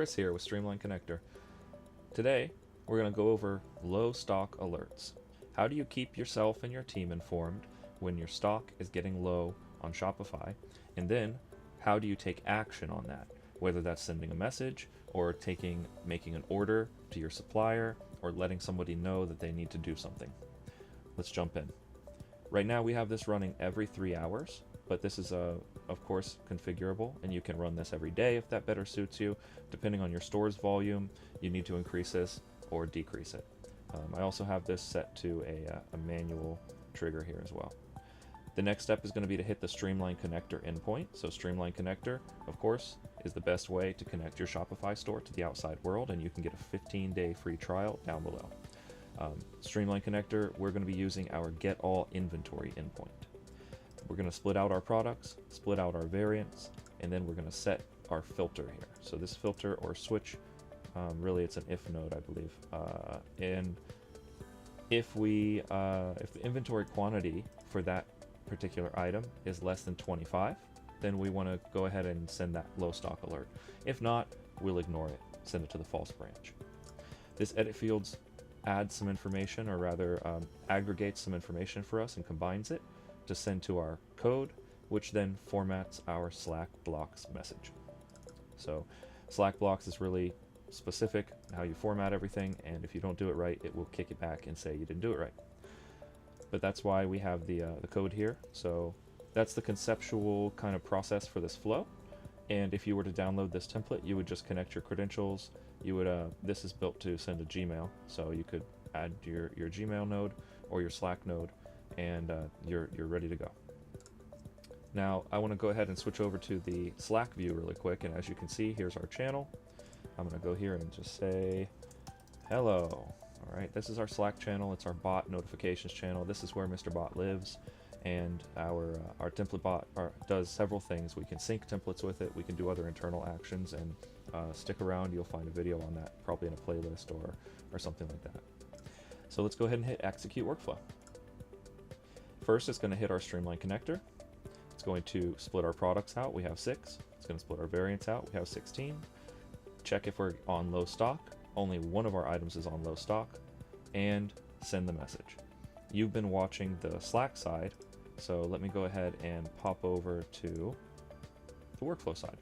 Kris here with Streamline Connector. Today, we're going to go over low stock alerts. How do you keep yourself and your team informed when your stock is getting low on Shopify? And then, how do you take action on that? Whether that's sending a message or making an order to your supplier or letting somebody know that they need to do something. Let's jump in. Right now we have this running every 3 hours, but this is of course configurable, and you can run this every day if that better suits you. Depending on your store's volume, you need to increase this or decrease it. I also have this set to a manual trigger here as well. The next step is going to be to hit the Streamline Connector endpoint. So Streamline Connector, of course, is the best way to connect your Shopify store to the outside world, and you can get a 15-day free trial down below. Streamline Connector, we're going to be using our Get All Inventory endpoint. We're going to split out our products, split out our variants, and then we're going to set our filter here. So this filter or switch, really it's an if node, I believe. And if the inventory quantity for that particular item is less than 25, then we want to go ahead and send that low stock alert. If not, we'll ignore it, send it to the false branch. This edit fields adds some information, or rather aggregates some information for us and combines it to send to our code, which then formats our Slack blocks message. So Slack blocks is really specific how you format everything, and if you don't do it right, it will kick it back and say you didn't do it right. But that's why we have the code here. So that's the conceptual kind of process for this flow. And if you were to download this template, you would just connect your credentials. You would this is built to send a Gmail, so you could add your Gmail node or your Slack node, and you're ready to go. Now I want to go ahead and switch over to the Slack view really quick, and as you can see, here's our channel. I'm going to go here and just say hello. All right, this is our Slack channel. It's our bot notifications channel. This is where Mr. Bot lives, and our template bot does several things. We can sync templates with it. We can do other internal actions, and stick around. You'll find a video on that, probably in a playlist or something like that. So let's go ahead and hit execute workflow. First, it's going to hit our Streamline Connector. It's going to split our products out. We have 6. It's going to split our variants out. We have 16. Check if we're on low stock. Only one of our items is on low stock, and send the message. You've been watching the Slack side, so let me go ahead and pop over to the workflow side.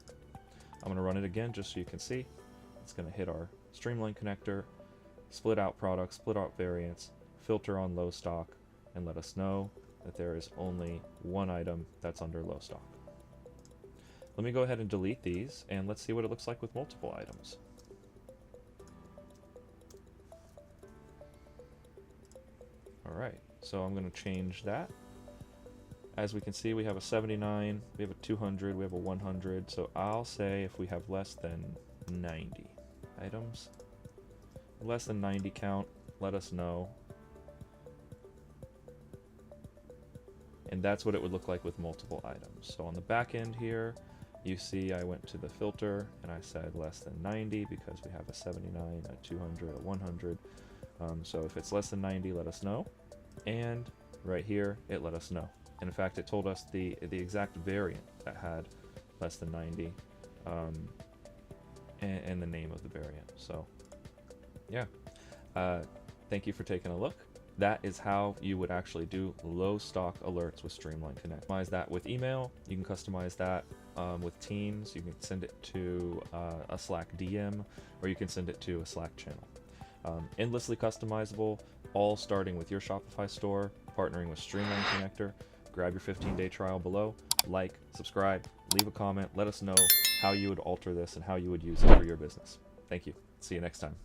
I'm going to run it again just so you can see. It's going to hit our Streamline Connector, split out products, split out variants, filter on low stock, and let us know that there is only one item that's under low stock. Let me go ahead and delete these, and let's see what it looks like with multiple items. Alright, so I'm going to change that. As we can see, we have a 79, we have a 200, we have a 100, so I'll say if we have less than 90 items, less than 90 count, let us know. And that's what it would look like with multiple items. So on the back end here, you see I went to the filter and I said less than 90 because we have a 79, a 200, a 100. So if it's less than 90, let us know. And right here, it let us know. And in fact, it told us the exact variant that had less than 90 and the name of the variant. So yeah, thank you for taking a look. That is how you would actually do low stock alerts with Streamline Connect. Customize that with email. You can customize that with Teams. You can send it to a Slack DM, or you can send it to a Slack channel. Endlessly customizable, all starting with your Shopify store, partnering with Streamline Connector. Grab your 15-day trial below, like, subscribe, leave a comment, let us know how you would alter this and how you would use it for your business. Thank you. See you next time.